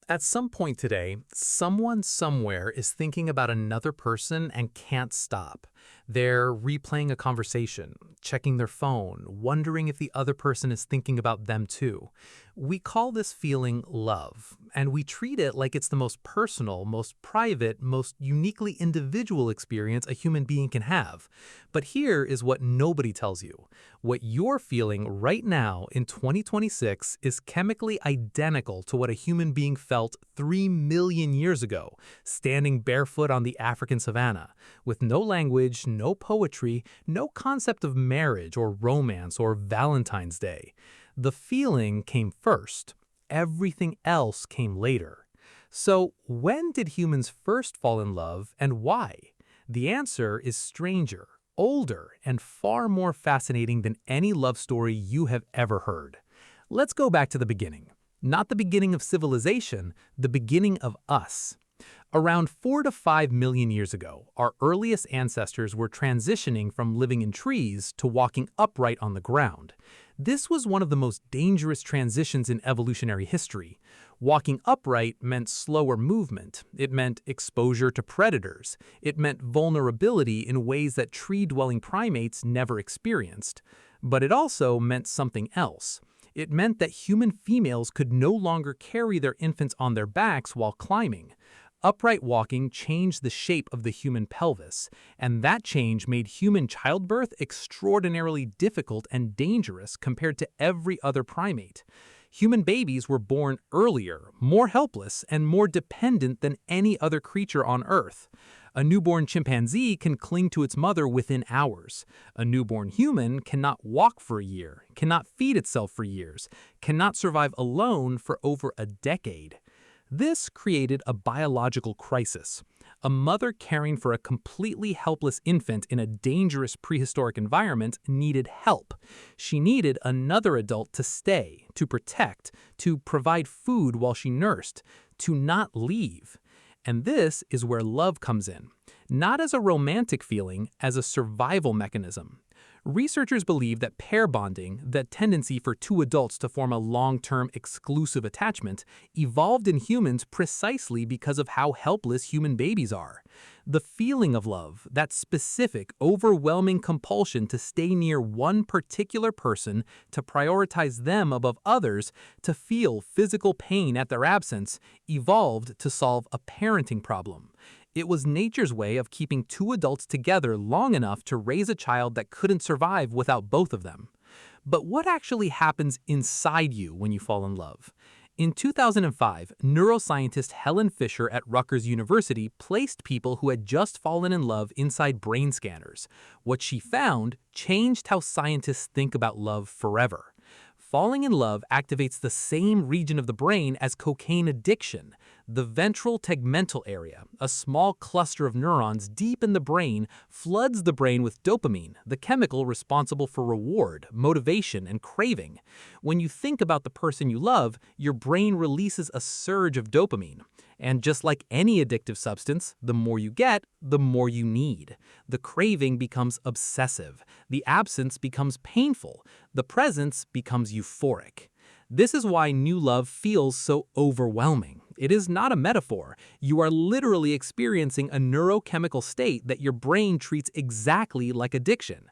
At some point today, someone somewhere is thinking about another person and can't stop. They're replaying a conversation, checking their phone, wondering if the other person is thinking about them too. We call this feeling love, and we treat it like it's the most personal, most private, most uniquely individual experience a human being can have. But here is what nobody tells you. What you're feeling right now in 2026 is chemically identical to what a human being felt 3 million years ago, standing barefoot on the African savanna, with no language, no poetry, no concept of marriage or romance or Valentine's Day. The feeling came first. Everything else came later. So, when did humans first fall in love and why? The answer is stranger, older, and far more fascinating than any love story you have ever heard. Let's go back to the beginning. Not the beginning of civilization, the beginning of us. Around 4 to 5 million years ago, our earliest ancestors were transitioning from living in trees to walking upright on the ground. This was one of the most dangerous transitions in evolutionary history. Walking upright meant slower movement. It meant exposure to predators. It meant vulnerability in ways that tree-dwelling primates never experienced. But it also meant something else. It meant that human females could no longer carry their infants on their backs while climbing. Upright walking changed the shape of the human pelvis, and that change made human childbirth extraordinarily difficult and dangerous compared to every other primate. Human babies were born earlier, more helpless, and more dependent than any other creature on Earth. A newborn chimpanzee can cling to its mother within hours. A newborn human cannot walk for a year, cannot feed itself for years, cannot survive alone for over a decade. This created a biological crisis. A mother caring for a completely helpless infant in a dangerous prehistoric environment needed help. She needed another adult to stay, to protect, to provide food while she nursed, to not leave. And this is where love comes in, not as a romantic feeling, as a survival mechanism. Researchers believe that pair bonding, that tendency for two adults to form a long-term exclusive attachment, evolved in humans precisely because of how helpless human babies are. The feeling of love, that specific, overwhelming compulsion to stay near one particular person, to prioritize them above others, to feel physical pain at their absence, evolved to solve a parenting problem. It was nature's way of keeping two adults together long enough to raise a child that couldn't survive without both of them. But what actually happens inside you when you fall in love? In 2005, neuroscientist Helen Fisher at Rutgers University placed people who had just fallen in love inside brain scanners. What she found changed how scientists think about love forever. Falling in love activates the same region of the brain as cocaine addiction. The ventral tegmental area, a small cluster of neurons deep in the brain, floods the brain with dopamine, the chemical responsible for reward, motivation, and craving. When you think about the person you love, your brain releases a surge of dopamine. And just like any addictive substance, the more you get, the more you need. The craving becomes obsessive. The absence becomes painful. The presence becomes euphoric. This is why new love feels so overwhelming. It is not a metaphor. You are literally experiencing a neurochemical state that your brain treats exactly like addiction.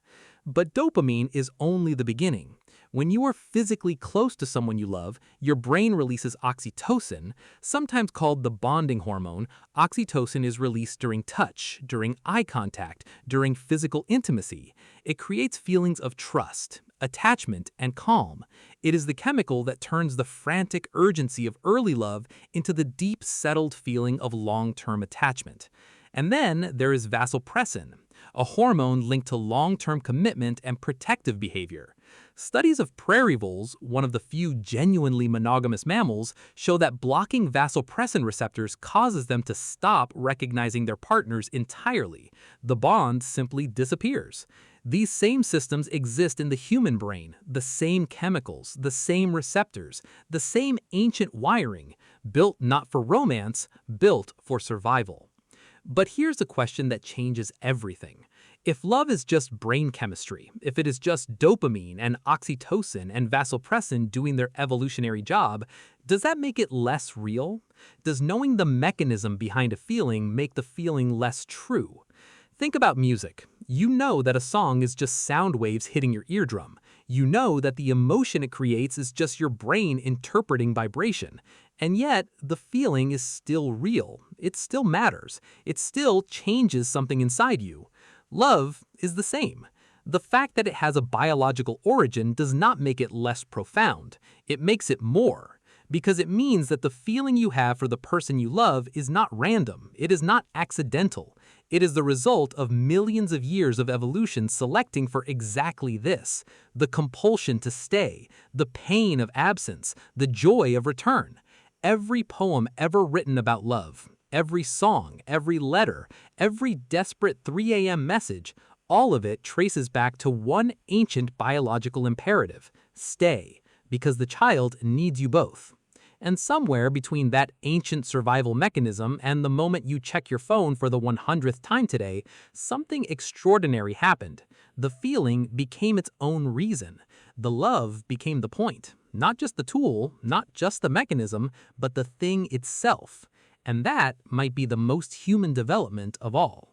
But dopamine is only the beginning. When you are physically close to someone you love, your brain releases oxytocin, sometimes called the bonding hormone. Oxytocin is released during touch, during eye contact, during physical intimacy. It creates feelings of trust, attachment, and calm. It is the chemical that turns the frantic urgency of early love into the deep, settled feeling of long-term attachment. And then there is vasopressin, a hormone linked to long-term commitment and protective behavior. Studies of prairie voles, one of the few genuinely monogamous mammals, show that blocking vasopressin receptors causes them to stop recognizing their partners entirely. The bond simply disappears. These same systems exist in the human brain, the same chemicals, the same receptors, the same ancient wiring, built not for romance, built for survival. But here's a question that changes everything. If love is just brain chemistry, if it is just dopamine and oxytocin and vasopressin doing their evolutionary job, does that make it less real? Does knowing the mechanism behind a feeling make the feeling less true? Think about music. You know that a song is just sound waves hitting your eardrum. You know that the emotion it creates is just your brain interpreting vibration. And yet, the feeling is still real. It still matters. It still changes something inside you. Love is the same. The fact that it has a biological origin does not make it less profound. It makes it more. Because it means that the feeling you have for the person you love is not random. It is not accidental. It is the result of millions of years of evolution selecting for exactly this: the compulsion to stay, the pain of absence, the joy of return. Every poem ever written about love, every song, every letter, every desperate 3 a.m. message, all of it traces back to one ancient biological imperative: stay, because the child needs you both. And somewhere between that ancient survival mechanism and the moment you check your phone for the 100th time today, something extraordinary happened. The feeling became its own reason. The love became the point. Not just the tool, not just the mechanism, but the thing itself. And that might be the most human development of all.